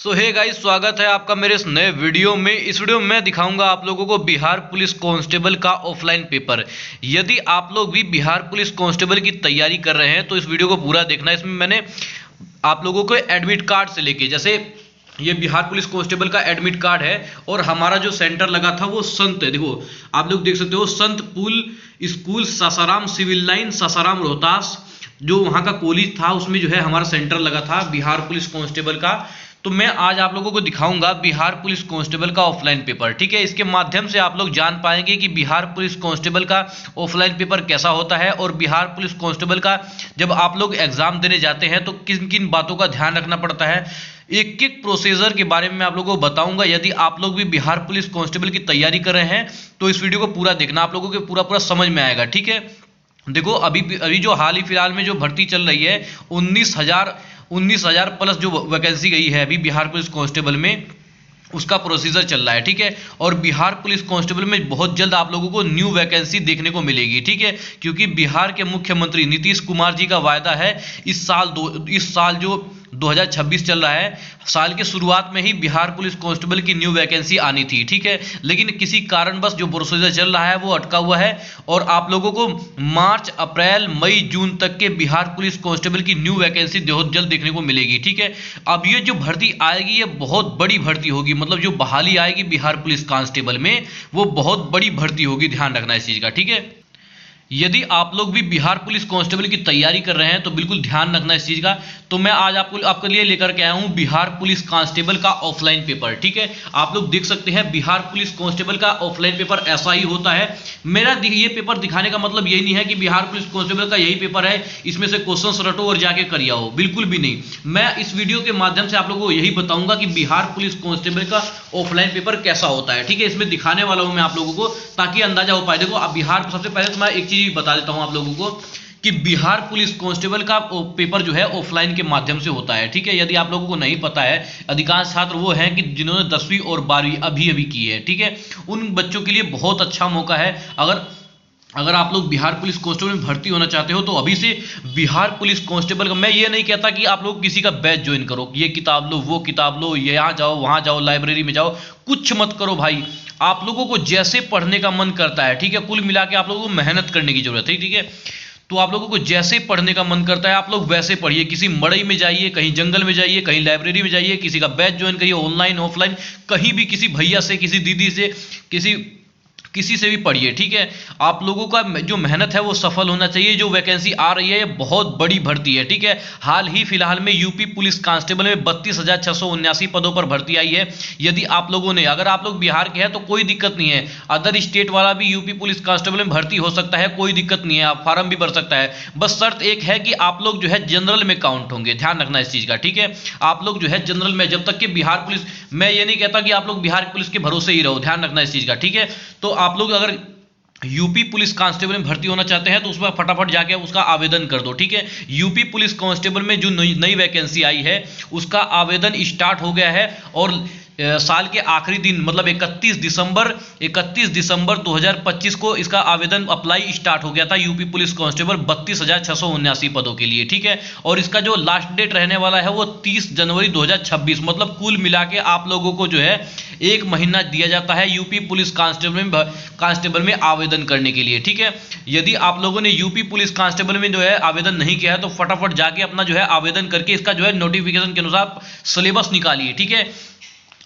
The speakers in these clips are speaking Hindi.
सो हे गाइस, स्वागत है आपका मेरे इस नए वीडियो में। इस वीडियो में मैं दिखाऊंगा आप लोगों को बिहार पुलिस कांस्टेबल का ऑफलाइन पेपर। यदि आप लोग भी बिहार पुलिस कांस्टेबल की तैयारी कर रहे हैं तो इस वीडियो को पूरा देखना। इसमें मैंने आप लोगों को एडमिट कार्ड से लेके, जैसे ये बिहार पुलिस कांस्टेबल का एडमिट कार्ड है और हमारा जो सेंटर लगा था वो संत है, देखो आप लोग देख सकते हो, Sant Pul school Sasaram civil line Sasaram Rohtas, जो वहाँ का कॉलेज था उसमें जो है हमारा सेंटर लगा था बिहार पुलिस कांस्टेबल का। तो मैं आज आप लोगों को दिखाऊंगा बिहार पुलिस कांस्टेबल का ऑफलाइन पेपर। ठीक है, इसके माध्यम से आप लोग जान पाएंगे कि बिहार पुलिस कांस्टेबल का ऑफलाइन पेपर कैसा होता है और बिहार पुलिस कांस्टेबल का जब आप लोग एग्जाम देने जाते हैं तो किन किन बातों का ध्यान रखना पड़ता है। एक एक प्रोसीजर के बारे में आप लोगों को बताऊंगा। यदि आप लोग भी बिहार पुलिस कांस्टेबल की तैयारी कर रहे हैं तो इस वीडियो को पूरा देखना, आप लोगों को पूरा समझ में आएगा। ठीक है, देखो अभी जो हाल ही फिलहाल में जो भर्ती चल रही है 19,000 प्लस जो वैकेंसी गई है अभी बिहार पुलिस कांस्टेबल में, उसका प्रोसीजर चल रहा है। ठीक है, और बिहार पुलिस कांस्टेबल में बहुत जल्द आप लोगों को न्यू वैकेंसी देखने को मिलेगी। ठीक है, क्योंकि बिहार के मुख्यमंत्री नीतीश कुमार जी का वायदा है इस साल जो 2026 चल रहा है, साल के शुरुआत में ही बिहार पुलिस कांस्टेबल की न्यू वैकेंसी आनी थी। ठीक है, लेकिन किसी कारणवश जो प्रोसीजर चल रहा है वो अटका हुआ है और आप लोगों को मार्च अप्रैल मई जून तक के बिहार पुलिस कांस्टेबल की न्यू वैकेंसी बहुत जल्द देखने को मिलेगी। ठीक है, अब ये जो भर्ती आएगी ये बहुत बड़ी भर्ती होगी, मतलब जो बहाली आएगी बिहार पुलिस कांस्टेबल में वो बहुत बड़ी भर्ती होगी, ध्यान रखना इस चीज का। ठीक है, यदि आप लोग भी बिहार पुलिस कांस्टेबल की तैयारी कर रहे हैं तो बिल्कुल ध्यान रखना इस चीज का। तो मैं आज आपके लिए लेकर के आया हूं बिहार पुलिस कांस्टेबल का ऑफलाइन पेपर। ठीक है, आप लोग देख सकते हैं बिहार पुलिस कांस्टेबल का ऑफलाइन पेपर ऐसा ही होता है। मेरा ये पेपर दिखाने का मतलब यही नहीं है कि बिहार पुलिस कांस्टेबल का यही पेपर है, इसमें से क्वेश्चन रटो और जाके कर आओ, बिल्कुल भी नहीं। मैं इस वीडियो के माध्यम से आप लोगों को यही बताऊंगा कि बिहार पुलिस कांस्टेबल का ऑफलाइन पेपर कैसा होता है। ठीक है, इसमें दिखाने वाला हूं मैं आप लोगों को ताकि अंदाजा हो पाए। देखो अब बिहार, सबसे पहले तो मैं एक चीज बता देता हूं आप लोगों को कि बिहार पुलिस कांस्टेबल का पेपर जो है ऑफलाइन के माध्यम से होता है। ठीक है, यदि आप लोगों को नहीं पता है, अधिकांश छात्र वो हैं कि जिन्होंने 10वीं और 12वीं अभी की है। ठीक है, उन बच्चों के लिए बहुत अच्छा मौका है। अगर आप लोग बिहार पुलिस कांस्टेबल में भर्ती होना चाहते हो तो अभी से बिहार पुलिस कांस्टेबल का, मैं ये नहीं कहता कि आप लोग किसी का बैच ज्वाइन करो, ये किताब लो वो किताब लो, यहाँ जाओ वहाँ जाओ लाइब्रेरी में जाओ, कुछ मत करो भाई। आप लोगों को जैसे पढ़ने का मन करता है, ठीक है, कुल मिला के आप लोगों को मेहनत करने की जरूरत है। ठीक है, तो आप लोगों को जैसे पढ़ने का मन करता है आप लोग वैसे पढ़िए, किसी मड़ई में जाइए, कहीं जंगल में जाइए, कहीं लाइब्रेरी में जाइए, किसी का बैच ज्वाइन करिए, ऑनलाइन ऑफलाइन, कहीं भी किसी भैया से, किसी दीदी से, किसी से भी पढ़िए। ठीक है, आप लोगों का जो मेहनत है वो सफल होना चाहिए। जो वैकेंसी आ रही है ये बहुत बड़ी भर्ती है। ठीक है, हाल ही फिलहाल में यूपी पुलिस कांस्टेबल में 32,679 पदों पर भर्ती आई है। यदि आप लोगों ने, अगर आप लोग बिहार के हैं तो कोई दिक्कत नहीं है, अदर स्टेट वाला भी यूपी पुलिस कांस्टेबल में भर्ती हो सकता है, कोई दिक्कत नहीं है, आप फार्म भी भर सकता है। बस शर्त एक है कि आप लोग जो है जनरल में काउंट होंगे, ध्यान रखना इस चीज का। ठीक है, आप लोग जो है जनरल में, जब तक कि बिहार पुलिस, मैं ये नहीं कहता कि आप लोग बिहार पुलिस के भरोसे ही रहो, ध्यान रखना इस चीज का। ठीक है, तो आप लोग अगर यूपी पुलिस कांस्टेबल में भर्ती होना चाहते हैं तो उसमें फटाफट जाके उसका आवेदन कर दो। ठीक है, यूपी पुलिस कांस्टेबल में जो नई वैकेंसी आई है उसका आवेदन स्टार्ट हो गया है और साल के आखिरी दिन मतलब 31 दिसंबर 2025 को इसका आवेदन अप्लाई स्टार्ट हो गया था यूपी पुलिस कांस्टेबल 32,679 पदों के लिए। ठीक है, और इसका जो लास्ट डेट रहने वाला है वो 30 जनवरी 2026, मतलब कुल मिला के आप लोगों को जो है 1 महीना दिया जाता है यूपी पुलिस कांस्टेबल में आवेदन करने के लिए। ठीक है, यदि आप लोगों ने यूपी पुलिस कांस्टेबल में जो है आवेदन नहीं किया है तो फटाफट जाके अपना जो है आवेदन करके इसका जो है नोटिफिकेशन के अनुसार सिलेबस निकालिए। ठीक है,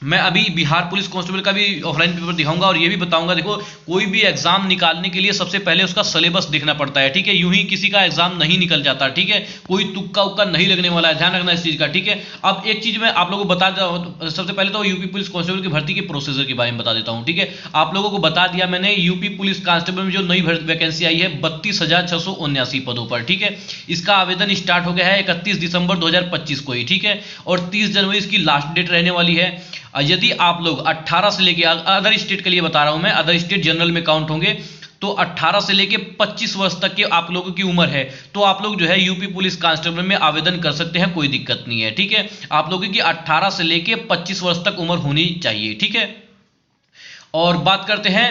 मैं अभी बिहार पुलिस कांस्टेबल का भी ऑफलाइन पेपर दिखाऊंगा और ये भी बताऊंगा। देखो कोई भी एग्जाम निकालने के लिए सबसे पहले उसका सिलेबस देखना पड़ता है। ठीक है, यूं ही किसी का एग्जाम नहीं निकल जाता। ठीक है, कोई तुक्का उक्का नहीं लगने वाला है, ध्यान रखना इस चीज का। ठीक है, अब एक चीज मैं आप लोगों को बता देता, सबसे पहले तो यूपी पुलिस कांस्टेबल की भर्ती के प्रोसीजर के बारे में बता देता हूँ। ठीक है, आप लोगों को बता दिया मैंने, यूपी पुलिस कांस्टेबल में जो नई वैकेंसी आई है 32,679 पदों पर। ठीक है, इसका आवेदन स्टार्ट हो गया है 31 दिसंबर 2025 को ही। ठीक है, और 30 जनवरी इसकी लास्ट डेट रहने वाली है। यदि आप लोग 18 से लेके, अदर स्टेट के लिए बता रहा हूं मैं, अदर स्टेट जनरल में काउंट होंगे, तो 18 से लेके 25 वर्ष तक के आप लोगों की उम्र है तो आप लोग जो है यूपी पुलिस कांस्टेबल में आवेदन कर सकते हैं, कोई दिक्कत नहीं है। ठीक है, आप लोगों की 18 से लेके 25 वर्ष तक उम्र होनी चाहिए। ठीक है, और बात करते हैं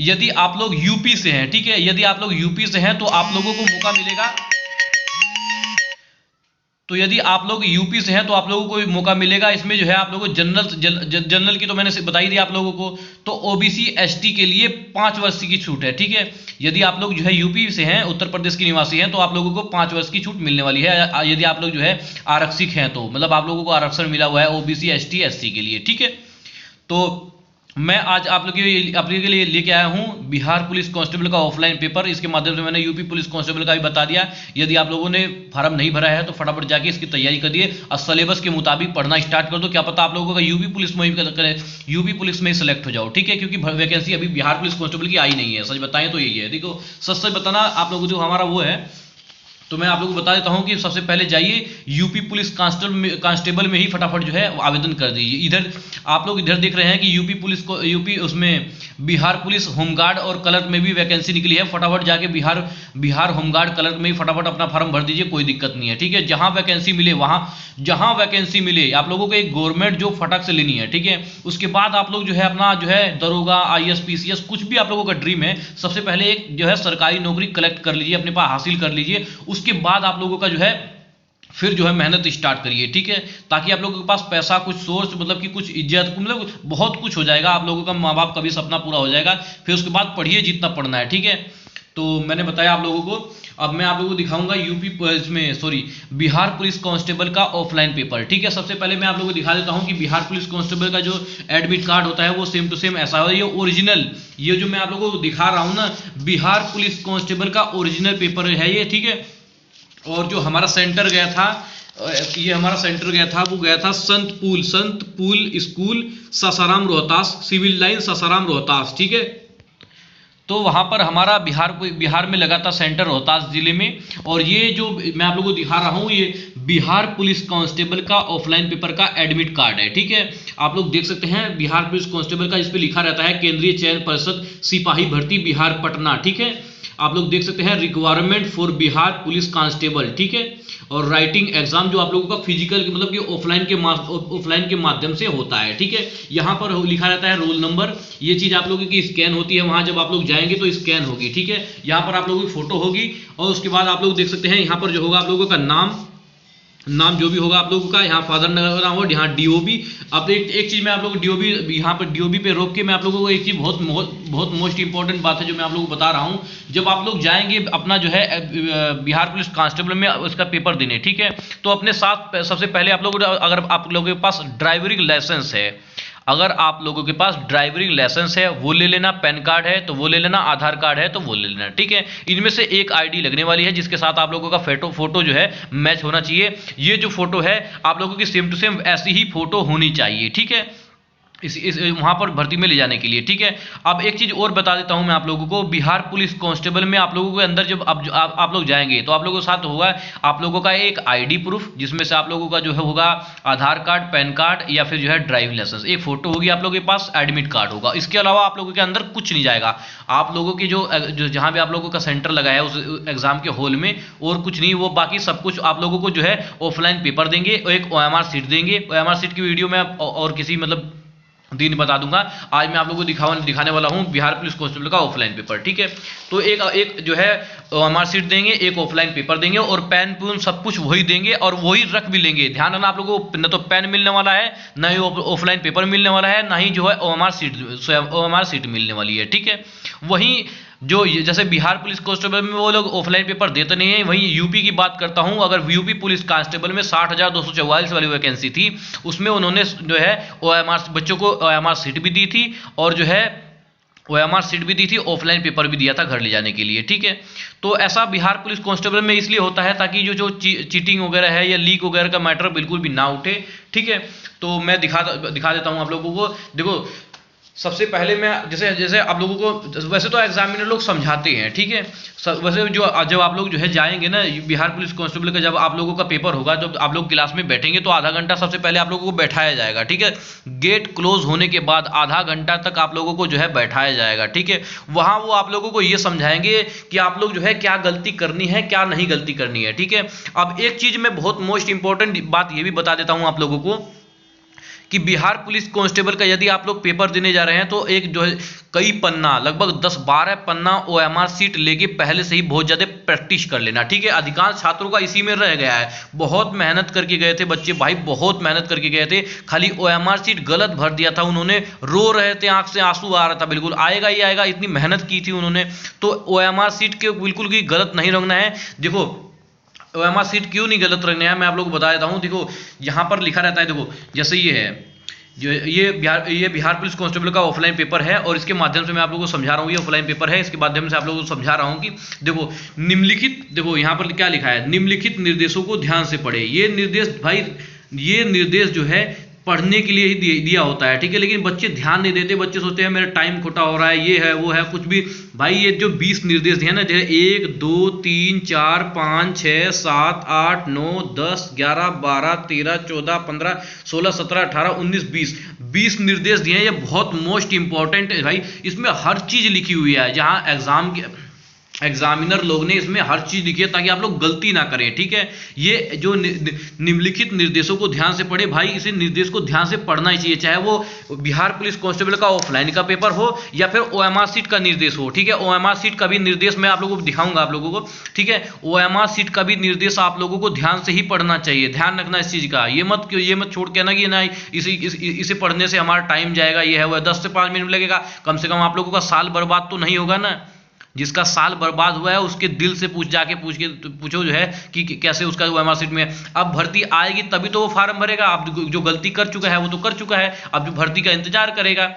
यदि आप लोग यूपी से हैं। ठीक है, यदि आप लोग यूपी से हैं तो आप लोगों को मौका मिलेगा, तो यदि आप लोग यूपी से हैं तो आप लोगों को मौका मिलेगा इसमें जो है आप लोगों को जनरल की तो मैंने बताई दी आप लोगों को। तो ओबीसी एसटी के लिए 5 वर्ष की छूट है, ठीक है। यदि आप लोग जो है यूपी से हैं, उत्तर प्रदेश के निवासी हैं, तो आप लोगों को 5 वर्ष की छूट मिलने वाली है यदि आप लोग जो है आरक्षित हैं, तो मतलब आप लोगों को आरक्षण मिला हुआ है ओबीसी एसटी एससी के लिए, ठीक है। तो मैं आज आप लोग के लिए लेके आया हूं बिहार पुलिस कांस्टेबल का ऑफलाइन पेपर। इसके माध्यम से मैंने यूपी पुलिस कांस्टेबल का भी बता दिया। यदि आप लोगों ने फॉर्म नहीं भरा है तो फटाफट जाके इसकी तैयारी कर दिए और सिलेबस के मुताबिक पढ़ना स्टार्ट कर दो। क्या पता आप लोगों का यूपी पुलिस में सिलेक्ट हो जाओ, ठीक है, क्योंकि वैकेंसी अभी बिहार पुलिस कांस्टेबल की आई नहीं है। सच बताएं तो यही है। देखो सच बताना आप लोगों को, जो हमारा वो है, तो मैं आप लोगों को बता देता हूं कि सबसे पहले जाइए यूपी पुलिस कांस्टेबल में ही फटाफट जो है आवेदन कर दीजिए। इधर आप लोग इधर देख रहे हैं कि यूपी उसमें बिहार पुलिस होमगार्ड और क्लर्क में भी वैकेंसी निकली है। फटाफट जाके बिहार होमगार्ड क्लर्क में ही फटाफट अपना फॉर्म भर दीजिए, कोई दिक्कत नहीं है, ठीक है। जहां वैकेंसी मिले आप लोगों को एक गवर्नमेंट जॉब फटाक से लेनी है, ठीक है। उसके बाद आप लोग जो है अपना जो है दरोगा IAS PCS कुछ भी आप लोगों का ड्रीम है, सबसे पहले एक जो है सरकारी नौकरी कलेक्ट कर लीजिए, अपने पास हासिल कर लीजिए। उसके बाद आप लोगों का जो है फिर जो है मेहनत स्टार्ट करिए, ठीक है, ताकि आप लोगों के पास पैसा, कुछ सोर्स, मतलब कि कुछ इज्जत, मतलब बहुत कुछ हो जाएगा आप लोगों का, माँ बाप का भी सपना पूरा हो जाएगा। फिर उसके बाद पढ़िए जितना पढ़ना है, ठीक है। तो मैंने बताया आप लोगों को। अब मैं आप लोगों को दिखाऊंगा बिहार पुलिस कांस्टेबल का ऑफलाइन पेपर, ठीक है। सबसे पहले मैं आप लोगों को दिखा देता हूं कि बिहार पुलिस कांस्टेबल का जो एडमिट कार्ड होता है वो सेम टू सेम ऐसा है। ये ओरिजिनल, ये जो मैं आप लोगों को दिखा रहा हूं ना, बिहार पुलिस कांस्टेबल का ओरिजिनल पेपर है ये, ठीक है। और जो हमारा सेंटर गया था, ये हमारा सेंटर गया था, वो गया था Sant Pul school Sasaram Rohtas, civil line Sasaram Rohtas, ठीक है। तो वहां पर हमारा बिहार में लगा था सेंटर रोहतास जिले में। और ये जो मैं आप लोगों को दिखा रहा हूं, ये बिहार पुलिस कांस्टेबल का ऑफलाइन पेपर का एडमिट कार्ड है, ठीक है। आप लोग देख सकते हैं बिहार पुलिस कांस्टेबल का, इस पे लिखा रहता है केंद्रीय चयन परिषद सिपाही भर्ती बिहार पटना, ठीक है। आप लोग देख सकते हैं requirement for Bihar police constable, ठीक है। और राइटिंग एग्जाम जो आप लोगों का फिजिकल मतलब कि ऑफलाइन के माध्यम से होता है, ठीक है। यहाँ पर लिखा रहता है रोल नंबर, ये चीज आप लोगों की स्कैन होती है, वहां जब आप लोग जाएंगे तो स्कैन होगी, ठीक है। यहाँ पर आप लोगों की फोटो होगी और उसके बाद आप लोग देख सकते हैं यहाँ पर जो होगा आप लोगों का नाम जो भी होगा आप लोगों का, यहाँ फादर नगर नाम और यहाँ DOB। अब एक चीज मैं आप लोगों को DOB, यहाँ पर DOB पे रोक के मैं आप लोगों को एक चीज बहुत मोस्ट इंपॉर्टेंट बात है जो मैं आप लोगों को बता रहा हूँ। जब आप लोग जाएंगे अपना जो है बिहार पुलिस कांस्टेबल में उसका पेपर देने, ठीक है, तो अपने साथ सबसे पहले आप लोग, अगर आप लोगों के पास ड्राइविंग लाइसेंस है, अगर आप लोगों के पास ड्राइविंग लाइसेंस है वो ले लेना, पैन कार्ड है तो वो ले लेना, आधार कार्ड है तो वो ले लेना, ठीक है। इनमें से एक ID लगने वाली है जिसके साथ आप लोगों का फोटो जो है मैच होना चाहिए। ये जो फोटो है आप लोगों की सेम टू सेम ऐसी ही फोटो होनी चाहिए, ठीक है, इस वहां पर भर्ती में ले जाने के लिए, ठीक है। अब एक चीज और बता देता हूं मैं आप लोगों को, बिहार पुलिस कांस्टेबल में आप लोगों के अंदर जब आप लोग जाएंगे तो आप लोगों के साथ होगा आप लोगों का एक ID प्रूफ, जिसमें से आप लोगों का जो है होगा आधार कार्ड, पैन कार्ड या फिर जो है ड्राइविंग लाइसेंस, एक फोटो होगी आप लोगों के पास, एडमिट कार्ड होगा। इसके अलावा आप लोगों के अंदर कुछ नहीं जाएगा। आप लोगों की जो जहां भी आप लोगों का सेंटर लगा है उस एग्जाम के हॉल में, और कुछ नहीं, वो बाकी सब कुछ आप लोगों को जो है ऑफलाइन पेपर देंगे और एक OMR सीट देंगे। OMR सीट की वीडियो में और किसी मतलब दिन बता दूंगा। आज मैं आप लोगों को दिखाने वाला हूं बिहार पुलिस कांस्टेबल का ऑफलाइन पेपर, ठीक है। तो एक जो है OMR सीट देंगे, एक ऑफलाइन पेपर देंगे और पेन पून सब कुछ वही देंगे और वही रख भी लेंगे। ध्यान रखना आप लोगों को, न तो पेन मिलने वाला है, ना ही ऑफलाइन पेपर मिलने वाला है, ना ही जो है OMR सीट मिलने वाली है, ठीक है। वहीं जो जैसे बिहार पुलिस कांस्टेबल में वो लोग ऑफलाइन पेपर देते नहीं है, वहीं यूपी की बात करता हूं। अगर यूपी पुलिस कांस्टेबल में 60,244 वाली वैकेंसी थी, उसमें उन्होंने जो है OMR बच्चों को OMR सीट भी दी थी और जो है OMR सीट भी दी थी, ऑफलाइन पेपर भी दिया था घर ले जाने के लिए, ठीक है। तो ऐसा बिहार पुलिस कांस्टेबल में इसलिए होता है ताकि जो चीटिंग वगैरह है या लीक वगैरह का मैटर बिल्कुल भी ना उठे, ठीक है। तो मैं दिखा देता हूं आप लोगों को। देखो सबसे पहले मैं जैसे आप लोगों को, वैसे तो एग्जामिनर लोग समझाते हैं, ठीक है। वैसे जब आप लोग जो है जाएंगे ना बिहार पुलिस कांस्टेबल का, जब आप लोगों का पेपर होगा, जब आप लोग क्लास में बैठेंगे तो आधा घंटा सबसे पहले आप लोगों को बैठाया जाएगा, ठीक है। गेट क्लोज होने के बाद आधा घंटा तक आप लोगों को जो है बैठाया जाएगा, ठीक है। वहां वो आप लोगों को ये समझाएंगे कि आप लोग जो है क्या गलती करनी है, क्या नहीं गलती करनी है, ठीक है। अब एक चीज में बहुत मोस्ट इंपॉर्टेंट बात ये भी बता देता हूं आप लोगों को कि बिहार पुलिस कांस्टेबल का यदि आप लोग पेपर देने जा रहे हैं तो एक जो है कई पन्ना, लगभग 10-12 पन्ना OMR शीट लेके पहले से ही बहुत ज़्यादा प्रैक्टिस कर लेना, ठीक है। अधिकांश छात्रों का इसी में रह गया है। बहुत मेहनत करके गए थे बच्चे भाई, बहुत मेहनत करके गए थे, खाली OMR शीट गलत भर दिया था उन्होंने, रो रहे थे, आंख से आंसू आ रहा था, बिल्कुल आएगा ही आएगा, इतनी मेहनत की थी उन्होंने। तो OMR शीट के बिल्कुल भी गलत नहीं रखना है। देखो OMR शीट क्यों नहीं गलत रखना है, मैं आप लोगों को बता देता हूँ। देखो यहाँ पर लिखा रहता है, देखो जैसे ये है, जो ये बिहार पुलिस कांस्टेबल का ऑफलाइन पेपर है और इसके माध्यम से मैं आप लोगों को समझा रहा हूँ, ये ऑफलाइन पेपर है, इसके माध्यम से आप लोगों को समझा रहा हूँ कि देखो निम्नलिखित, देखो यहाँ पर क्या लिखा है, निम्नलिखित निर्देशों को ध्यान से पढ़े। ये निर्देश भाई, ये निर्देश जो है पढ़ने के लिए ही दिया होता है, ठीक है, लेकिन बच्चे ध्यान नहीं देते। बच्चे सोचते हैं मेरा टाइम खोटा हो रहा है, ये है वो है, कुछ भी। भाई ये जो 20 निर्देश दिए ना, जैसे 1 2 3 4 5 6 7 8 9 10 11 12 13 14 15 16 17 18 19 20 निर्देश दिए हैं। ये बहुत मोस्ट इंपॉर्टेंट है भाई, इसमें हर चीज लिखी हुई है। जहां एग्जामिनर लोग ने इसमें हर चीज लिखी है ताकि आप लोग गलती ना करें, ठीक है। ये जो निम्नलिखित निर्देशों को ध्यान से पढ़े, भाई इसे निर्देश को ध्यान से पढ़ना ही चाहिए, चाहे वो बिहार पुलिस कांस्टेबल का ऑफलाइन का पेपर हो या फिर OMR शीट का निर्देश हो, ठीक है। OMR शीट का भी निर्देश मैं आप लोगों को दिखाऊंगा आप लोगों को, ठीक है। OMR शीट का भी निर्देश आप लोगों को ध्यान से ही पढ़ना चाहिए, ध्यान रखना इस चीज का। ये मत छोड़ के ना कि ना इसे पढ़ने से हमारा टाइम जाएगा, ये है वो है, 10 से 5 मिनट लगेगा, कम से कम आप लोगों का साल बर्बाद तो नहीं होगा ना। जिसका साल बर्बाद हुआ है उसके दिल से पूछो जो है कि कैसे उसका OMR शीट में अब भर्ती आएगी तभी तो वो फार्म भरेगा। अब जो गलती कर चुका है वो तो कर चुका है, अब जो भर्ती का इंतजार करेगा,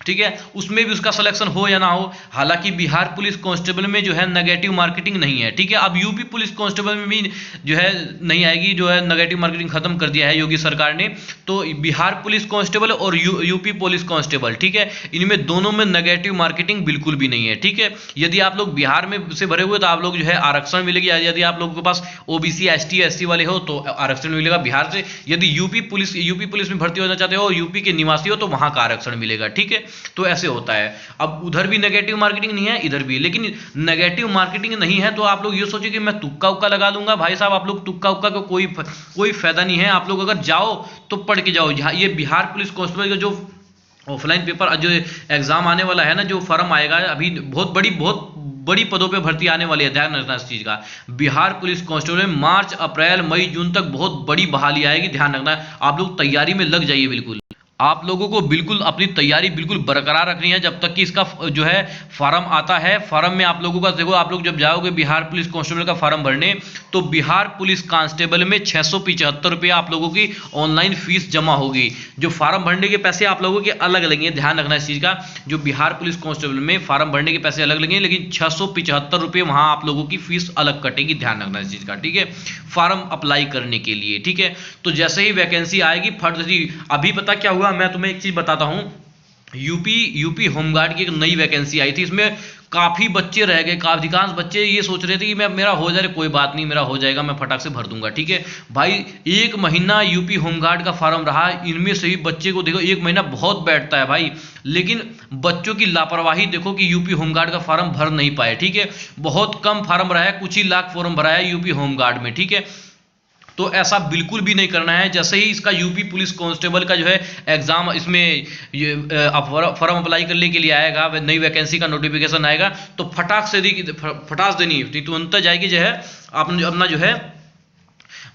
ठीक है, उसमें भी उसका सिलेक्शन हो या ना हो। हालांकि बिहार पुलिस कांस्टेबल में जो है नेगेटिव मार्केटिंग नहीं है, ठीक है। अब यूपी पुलिस कांस्टेबल में भी जो है नहीं आएगी, जो है नेगेटिव मार्केटिंग खत्म कर दिया है योगी सरकार ने। तो बिहार पुलिस कांस्टेबल और यूपी पुलिस कांस्टेबल, ठीक है, इनमें दोनों में नेगेटिव मार्केटिंग बिल्कुल भी नहीं है, ठीक है। यदि आप लोग बिहार में से भरे हुए तो आप लोग जो है आरक्षण मिलेगी। यदि आप लोगों के पास OBC ST SC वाले हो तो आरक्षण मिलेगा बिहार से। यदि यूपी पुलिस में भर्ती होना चाहते हो, यूपी के निवासी हो, तो वहां का आरक्षण मिलेगा, ठीक है। तो ऐसे होता है। अब उधर भी नेगेटिव मार्केटिंग नहीं है, इधर भी, लेकिन नेगेटिव मार्केटिंग नहीं है तो आप लोग ये सोचिए कि मैं तुक्का उक्का लगा लूंगा। भाई साहब, आप लोग तुक्का उक्का का कोई फायदा नहीं है। आप लोग अगर जाओ तो पढ़ के जाओ। ये बिहार पुलिस कांस्टेबल का जो ऑफलाइन पेपर, जो एग्जाम आने वाला है ना, जो फॉर्म आएगा, अभी बहुत बड़ी पदों पे भर्ती आने वाली है, ध्यान रखना इस चीज का। बिहार पुलिस कांस्टेबल में मार्च अप्रैल मई जून तक बहुत बड़ी बहाली आएगी, ध्यान रखना। आप लोग तैयारी में लग जाइए, बिल्कुल आप लोगों को बिल्कुल अपनी तैयारी बिल्कुल बरकरार रखनी है जब तक कि इसका जो है फॉर्म आता है। फॉर्म में आप लोगों का देखो, आप लोग जब जाओगे बिहार पुलिस कांस्टेबल का फॉर्म भरने, तो बिहार पुलिस कांस्टेबल में 675 रुपये आप लोगों की ऑनलाइन फीस जमा होगी। जो फॉर्म भरने के पैसे आप लोगों के अलग लगेंगे, ध्यान रखना इस चीज का। जो बिहार पुलिस कांस्टेबल में फॉर्म भरने के पैसे अलग लगेंगे, लेकिन 675 रुपये वहां आप लोगों की फीस अलग कटेगी, ध्यान रखना इस चीज का, ठीक है, फॉर्म अप्लाई करने के लिए, ठीक है। तो जैसे ही वैकेंसी आएगी अभी पता क्या हुआ, मैं तुम्हें एक चीज बताता हूं। यूपी होमगार्ड की एक नई वैकेंसी आई थी, इसमें काफी बच्चे रह गए। अधिकांश बच्चे ये सोच रहे थे कि मेरा हो जाए, कोई बात नहीं, मेरा हो जाएगा, मैं फटाक से भर दूंगा, ठीक है भाई। 1 महीना यूपी होमगार्ड का फॉर्म रहा, इनमें से ही बच्चे को देखो 1 महीना बहुत बैठता है भाई, लेकिन बच्चों की लापरवाही देखो कि यूपी होमगार्ड का फॉर्म भर नहीं पाए, ठीक है। बहुत कम फॉर्म रहा है, कुछ ही लाख फॉर्म भरा है यूपी होमगार्ड में, ठीक है। तो ऐसा बिल्कुल भी नहीं करना है। जैसे ही इसका यूपी पुलिस कांस्टेबल का जो है एग्जाम, इसमें फॉर्म अप्लाई करने के लिए आएगा, नई वैकेंसी का नोटिफिकेशन आएगा, तो फटास देनी तुरंत जाएगी, जो है अपना जो है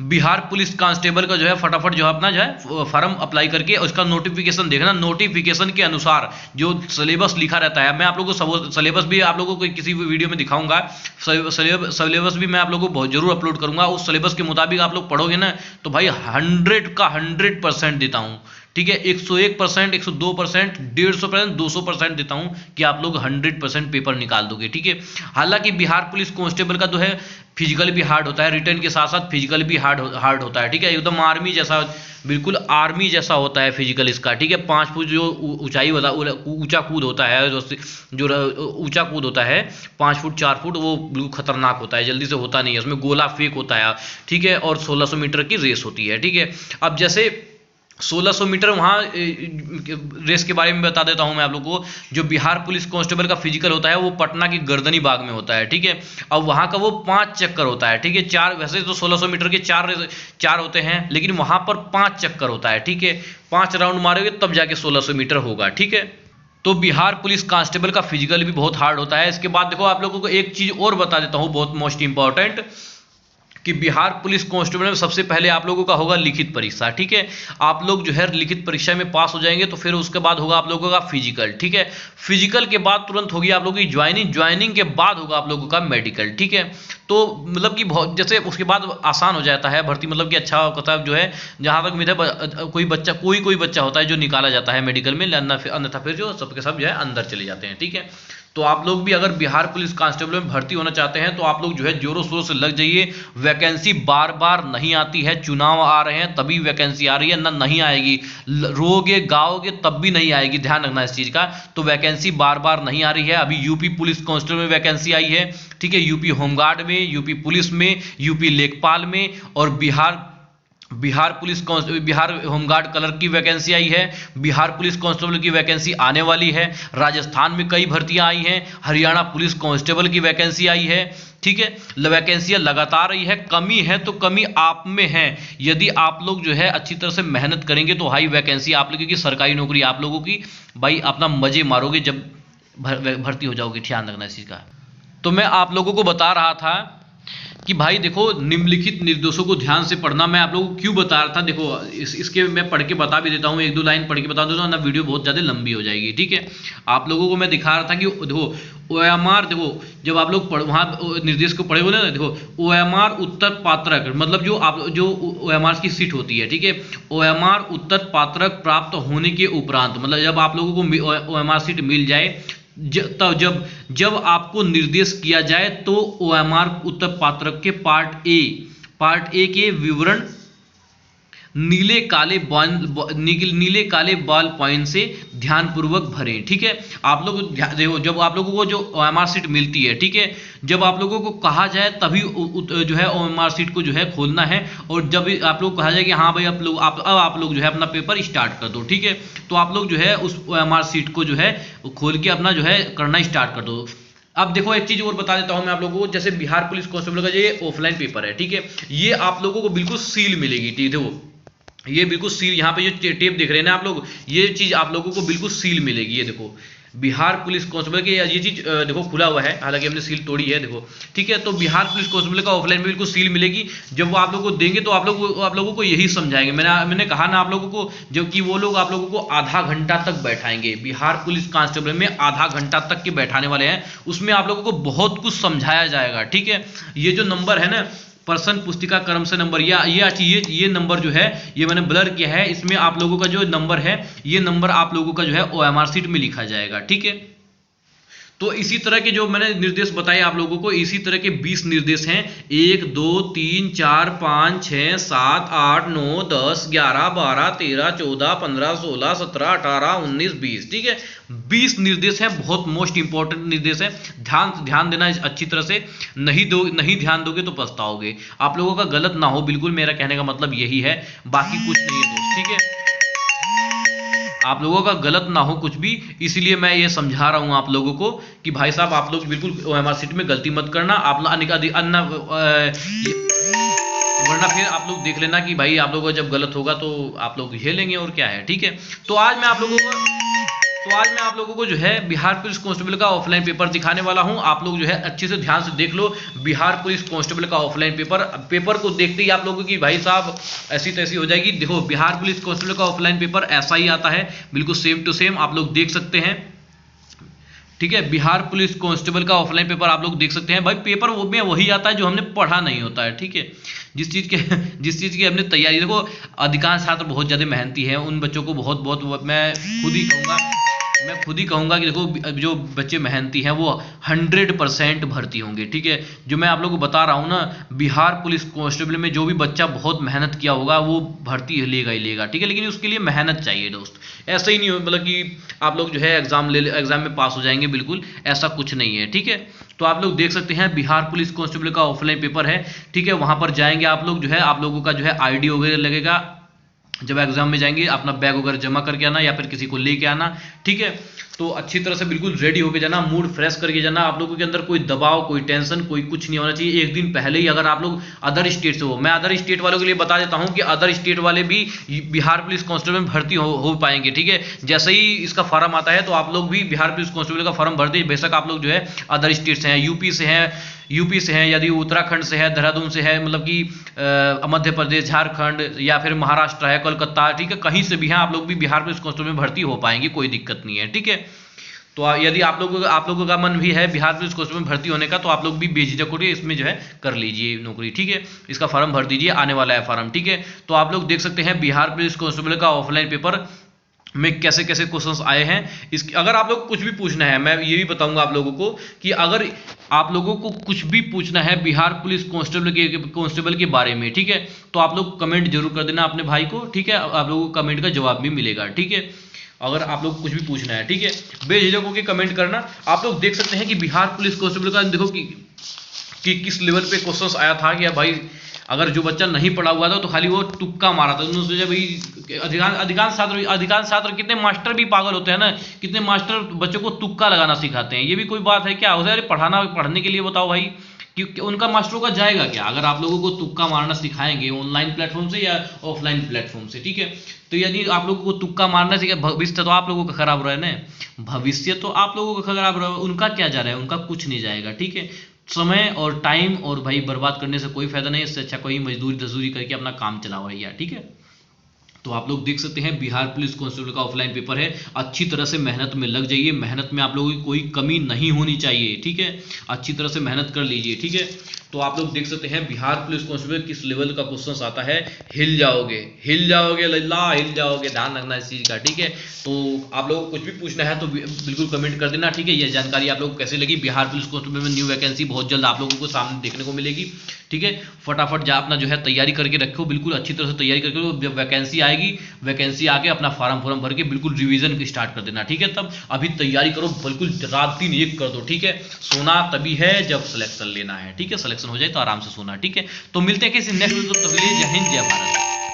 बिहार पुलिस कांस्टेबल का जो है फटाफट जो है अपना जो है फॉर्म अप्लाई करके उसका नोटिफिकेशन देखना। नोटिफिकेशन के अनुसार जो सिलेबस लिखा रहता है, मैं आप लोगों को सिलेबस भी आप लोगों को किसी वीडियो में दिखाऊंगा। सिलेबस भी मैं आप लोगों को बहुत जरूर अपलोड करूंगा। उस सिलेबस के मुताबिक आप लोग पढ़ोगे ना, तो भाई 100 का 100% देता हूं, ठीक है। 101%, 102%, 150%, 200% देता हूं कि आप लोग 100% पेपर निकाल दोगे, ठीक है। हालांकि बिहार पुलिस कांस्टेबल का जो है फिजिकल भी हार्ड होता है, रिटर्न के साथ साथ फिजिकल भी हार्ड होता है, ठीक है। एकदम आर्मी जैसा, बिल्कुल आर्मी जैसा होता है फिजिकल इसका, ठीक है। 5 फुट जो ऊंचाई होता है, ऊंचा कूद होता है, जो ऊंचा कूद होता है 5 फुट 4 फुट, वो बिल्कुल खतरनाक होता है, जल्दी से होता नहीं है, उसमें गोला फेंक होता है, ठीक है। और 1600 मीटर की रेस होती है, ठीक है। अब जैसे 1600 मीटर वहाँ रेस के बारे में बता देता हूँ मैं आप लोगों को। जो बिहार पुलिस कांस्टेबल का फिजिकल होता है वो पटना की गर्दनी बाग में होता है, ठीक है। अब वहाँ का वो 5 चक्कर होता है, ठीक है। 4, वैसे तो 1600 मीटर के 4 होते हैं, लेकिन वहाँ पर 5 चक्कर होता है, ठीक है। 5 राउंड मारोगे तब जाके 1600 मीटर होगा, ठीक है। तो बिहार पुलिस कांस्टेबल का फिजिकल भी बहुत हार्ड होता है। इसके बाद देखो आप लोगों को एक चीज़ और बता देता हूँ, बहुत मोस्ट इंपॉर्टेंट, कि बिहार पुलिस कांस्टेबल में सबसे पहले आप लोगों का होगा लिखित परीक्षा, ठीक है। आप लोग जो है लिखित परीक्षा में पास हो जाएंगे तो फिर उसके बाद होगा आप लोगों का फिजिकल, ठीक है। फिजिकल के बाद तुरंत होगी आप लोगों की ज्वाइनिंग के बाद होगा आप लोगों का मेडिकल, ठीक है। तो मतलब कि बहुत जैसे उसके बाद आसान हो जाता है भर्ती, मतलब कि अच्छा होता जो है। जहां तक उम्मीद है कोई बच्चा होता है जो निकाला जाता है मेडिकल में, अन्यथा फिर जो सबके सब जो है अंदर चले जाते हैं, ठीक है। तो आप लोग भी अगर बिहार पुलिस कांस्टेबल में भर्ती होना चाहते हैं तो आप लोग जो है जोरों शोरों से लग जाइए। वैकेंसी बार बार नहीं आती है, चुनाव आ रहे हैं तभी वैकेंसी आ रही है, ना नहीं आएगी। रोगे गाओगे तब भी नहीं आएगी, ध्यान रखना इस चीज का। तो वैकेंसी बार बार नहीं आ रही है। अभी यूपी पुलिस कांस्टेबल में वैकेंसी आई है, ठीक है। यूपी होमगार्ड में, यूपी पुलिस में, यूपी लेखपाल में, और बिहार होमगार्ड क्लर्क की वैकेंसी आई है। बिहार पुलिस कांस्टेबल की वैकेंसी आने वाली है। राजस्थान में कई भर्तियां आई हैं। हरियाणा पुलिस कांस्टेबल की वैकेंसी आई है, ठीक है। वैकेंसियां लगातार रही है। कमी है तो कमी आप में है। यदि आप लोग जो है अच्छी तरह से मेहनत करेंगे तो हाई वैकेंसी आप लोगों की, सरकारी नौकरी आप लोगों की, भाई अपना मजे मारोगे जब भर्ती हो जाओगे, ध्यान रखना इस चीज का। तो मैं आप लोगों को बता रहा था कि भाई देखो निम्नलिखित निर्देशों को ध्यान से पढ़ना। मैं आप लोगों को क्यों बता रहा था, देखो इसके मैं पढ़ के बता भी देता हूँ, 1-2 लाइन पढ़ के बता देता हूँ ना, वीडियो बहुत ज़्यादा लंबी हो जाएगी, ठीक है। आप लोगों को मैं दिखा रहा था कि देखो OMR, देखो जब आप लोग वहाँ निर्देश को पढ़े बोले ना, देखो OMR उत्तर पात्रक, मतलब जो OMR की सीट होती है, ठीक है। OMR उत्तर पात्रक प्राप्त होने के उपरांत, मतलब जब आप लोगों को OMR सीट मिल जाए, जब आपको निर्देश किया जाए तो OMR उत्तर पात्रक के पार्ट ए के विवरण नीले काले बॉल पॉइंट से ध्यानपूर्वक भरें, ठीक है। आप लोग देखो जब आप लोगों को जो OMR सीट मिलती है, ठीक है, जब आप लोगों को कहा जाए तभी जो है OMR सीट को जो है खोलना है। और जब आप लोग कहा जाए कि हाँ भाई अब आप लोग जो है अपना पेपर स्टार्ट कर दो, ठीक है, तो आप लोग जो है उस OMR सीट को जो है खोल के अपना जो है करना स्टार्ट कर दो। अब देखो एक चीज और बता देता हूं मैं आप लोगों को, जैसे बिहार पुलिस कांस्टेबल का ये ऑफलाइन पेपर है, ठीक है, ये आप लोगों को बिल्कुल सील मिलेगी, ठीक है। देखो ये बिल्कुल सील, यहाँ पे जो टेप देख रहे हैं ना आप लोग, ये चीज आप लोगों को बिल्कुल सील मिलेगी। ये देखो बिहार पुलिस कांस्टेबल की ये चीज देखो खुला हुआ है, हालांकि हमने सील तोड़ी है, देखो, ठीक है। तो बिहार पुलिस कांस्टेबल का ऑफलाइन में बिल्कुल सील मिलेगी। जब वो आप लोगों को देंगे तो आप लोगों को यही समझाएंगे। मैंने कहा ना आप लोगों को, जब कि वो लोग आप लोगों को आधा घंटा तक बैठाएंगे। बिहार पुलिस कांस्टेबल में आधा घंटा तक के बैठाने वाले हैं, उसमें आप लोगों को बहुत कुछ समझाया जाएगा, ठीक है। ये जो नंबर है ना, प्रश्न पुस्तिका क्रम से नंबर, ये नंबर जो है ये मैंने ब्लर किया है, इसमें आप लोगों का जो नंबर है, ये नंबर आप लोगों का जो है OMR सीट में लिखा जाएगा, ठीक है। तो इसी तरह के जो मैंने निर्देश बताए आप लोगों को, इसी तरह के 20 निर्देश हैं। 1 2 3 4 5 6 7 8 9 10 11 12 13 14 15 16 17 18 19 20, ठीक है। 20 निर्देश हैं, बहुत मोस्ट इंपॉर्टेंट निर्देश है। ध्यान देना अच्छी तरह से, नहीं ध्यान दोगे तो पछताओगे। आप लोगों का गलत ना हो, बिल्कुल मेरा कहने का मतलब यही है, बाकी कुछ नहीं है दोस्त, ठीक है। आप लोगों का गलत ना हो कुछ भी, इसलिए मैं ये समझा रहा हूं आप लोगों को कि भाई साहब आप लोग बिल्कुल OMR सीट में गलती मत करना। आप वरना फिर आप लोग देख लेना कि भाई आप लोगों का जब गलत होगा तो आप लोग झेलेंगे, और क्या है, ठीक है। तो आज मैं आप लोगों को जो है बिहार पुलिस कांस्टेबल का ऑफलाइन पेपर दिखाने वाला हूं। आप लोग जो है अच्छे से ध्यान से देख लो बिहार पुलिस कांस्टेबल का ऑफलाइन पेपर को देखते ही आप लोगों की भाई साहब ऐसी तैसी हो जाएगी। देखो बिहार पुलिस कांस्टेबल का ऑफलाइन पेपर ऐसा ही आता है, बिल्कुल सेम टू सेम आप लोग देख सकते हैं, ठीक है। बिहार पुलिस कांस्टेबल का ऑफलाइन पेपर आप लोग देख सकते हैं। भाई पेपर वो में वही आता है जो हमने पढ़ा नहीं होता है, ठीक है। जिस चीज़ की हमने तैयारी, देखो अधिकांश छात्र बहुत ज़्यादा मेहनती हैं, उन बच्चों को बहुत मैं खुद ही कहूँगा कि देखो जो बच्चे मेहनती हैं वो 100% भर्ती होंगे, ठीक है। जो मैं आप लोगों को बता रहा हूँ ना, बिहार पुलिस कांस्टेबल में जो भी बच्चा बहुत मेहनत किया होगा वो भर्ती लेगा ही लेगा, ठीक है। लेकिन उसके लिए मेहनत चाहिए दोस्त, ऐसा ही नहीं हो मतलब कि आप लोग जो है एग्जाम में पास हो जाएंगे, बिल्कुल ऐसा कुछ नहीं है, ठीक है। तो आप लोग देख सकते हैं बिहार पुलिस कांस्टेबल का ऑफलाइन पेपर है, ठीक है। वहाँ पर जाएंगे आप लोग, जो है आप लोगों का जो है ID वगैरह लगेगा, जब एग्जाम में जाएंगे अपना बैग वगैरह जमा करके आना या फिर किसी को लेके आना, ठीक है। तो अच्छी तरह से बिल्कुल रेडी होके जाना, मूड फ्रेश करके जाना। आप लोगों के अंदर कोई दबाव, कोई टेंशन, कोई कुछ नहीं होना चाहिए। एक दिन पहले ही अगर आप लोग अदर स्टेट से हो, मैं अदर स्टेट वालों के लिए बता देता हूं कि अदर स्टेट वाले भी बिहार पुलिस कांस्टेबल में भर्ती हो पाएंगे, ठीक है। जैसे ही इसका फॉर्म आता है तो आप लोग भी बिहार पुलिस कांस्टेबल का फॉर्म भर दीजिए। बेशक आप लोग जो है अदर स्टेट से हैं, यूपी से हैं, यदि उत्तराखंड से है, देहरादून से है, मतलब कि मध्य प्रदेश, झारखंड या फिर महाराष्ट्र है, कोलकाता, ठीक है, कहीं से भी हैं आप लोग भी बिहार पुलिस कांस्टेबल में भर्ती हो पाएंगे, कोई दिक्कत नहीं है, ठीक है। तो यदि आप लोगों का मन भी है बिहार पुलिस कांस्टेबल में भर्ती होने का, तो आप लोग भी बेझिझक होकर इसमें जो है कर लीजिए नौकरी, ठीक है। इसका फॉर्म भर दीजिए, आने वाला है फॉर्म, ठीक है। तो आप लोग देख सकते हैं बिहार पुलिस कांस्टेबल का ऑफलाइन पेपर में कैसे कैसे क्वेश्चंस आए हैं। इस अगर आप लोग कुछ भी पूछना है, मैं ये भी बताऊंगा आप लोगों को कि अगर आप लोगों को कुछ भी पूछना है बिहार पुलिस कांस्टेबल के बारे में, ठीक है, तो आप लोग कमेंट जरूर कर देना अपने भाई को, ठीक है। आप लोगों को कमेंट का जवाब भी मिलेगा, ठीक है। अगर आप लोग कुछ भी पूछना है, ठीक है, बेझिझक होकर कमेंट करना। आप लोग देख सकते हैं कि बिहार पुलिस कांस्टेबल का देखो कि किस लेवल पे क्वेश्चंस आया था कि भाई अगर जो बच्चा नहीं पढ़ा हुआ था तो खाली वो तुक्का मारा था। उन्होंने सोचा भाई अधिकांश छात्र कितने मास्टर भी पागल होते हैं ना, कितने मास्टर बच्चों को तुक्का लगाना सिखाते हैं। ये भी कोई बात है क्या? होता है पढ़ने के लिए बताओ भाई, क्योंकि उनका मास्टरों का जाएगा क्या अगर आप लोगों को तुक्का मारना सिखाएंगे ऑनलाइन प्लेटफॉर्म से या ऑफलाइन प्लेटफॉर्म से, ठीक है। तो यदि आप लोगों को तुक्का मारना सिखाए, भविष्य तो आप लोगों का खराब रहा है ना, भविष्य तो आप लोगों का खराब रहा है, उनका क्या जा रहा है, उनका कुछ नहीं जाएगा, ठीक है। समय और टाइम और भाई बर्बाद करने से कोई फायदा नहीं है। इससे अच्छा कोई मजदूरी करके अपना काम चलाओ भैया, ठीक है। तो आप लोग देख सकते हैं बिहार पुलिस कांस्टेबल का ऑफलाइन पेपर है। अच्छी तरह से मेहनत में लग जाइए, मेहनत में आप लोगों की कोई कमी नहीं होनी चाहिए, ठीक है। अच्छी तरह से मेहनत कर लीजिए, ठीक है। तो आप लोग देख सकते हैं बिहार पुलिस कांस्टेबल किस लेवल का क्वेश्चन आता है। हिल जाओगे लल्ला, हिल जाओगे, ध्यान रखना इस चीज का, ठीक है। तो आप लोगों को कुछ भी पूछना है तो बिल्कुल कमेंट कर देना, ठीक है। यह जानकारी आप लोगों को कैसी लगी? बिहार पुलिस कांस्टेबल में न्यू वैकेंसी बहुत जल्द आप लोगों को सामने देखने को मिलेगी, ठीक है। फटाफट अपना जो है तैयारी करके रखो, बिल्कुल अच्छी तरह से तैयारी करके, जब वैकेंसी आएगी, वैकेंसी आके अपना फॉर्म भर के बिल्कुल रिवीजन स्टार्ट कर देना, ठीक है। तब अभी तैयारी करो, बिल्कुल रात दिन एक कर दो, ठीक है। सोना तभी है जब सिलेक्शन लेना है, ठीक है। सिलेक्शन हो जाए तो आराम से सोना, ठीक है। तो मिलते हैं किसी नेक्स्ट वीडियो, तब तक के लिए जय हिंद, जय भारत।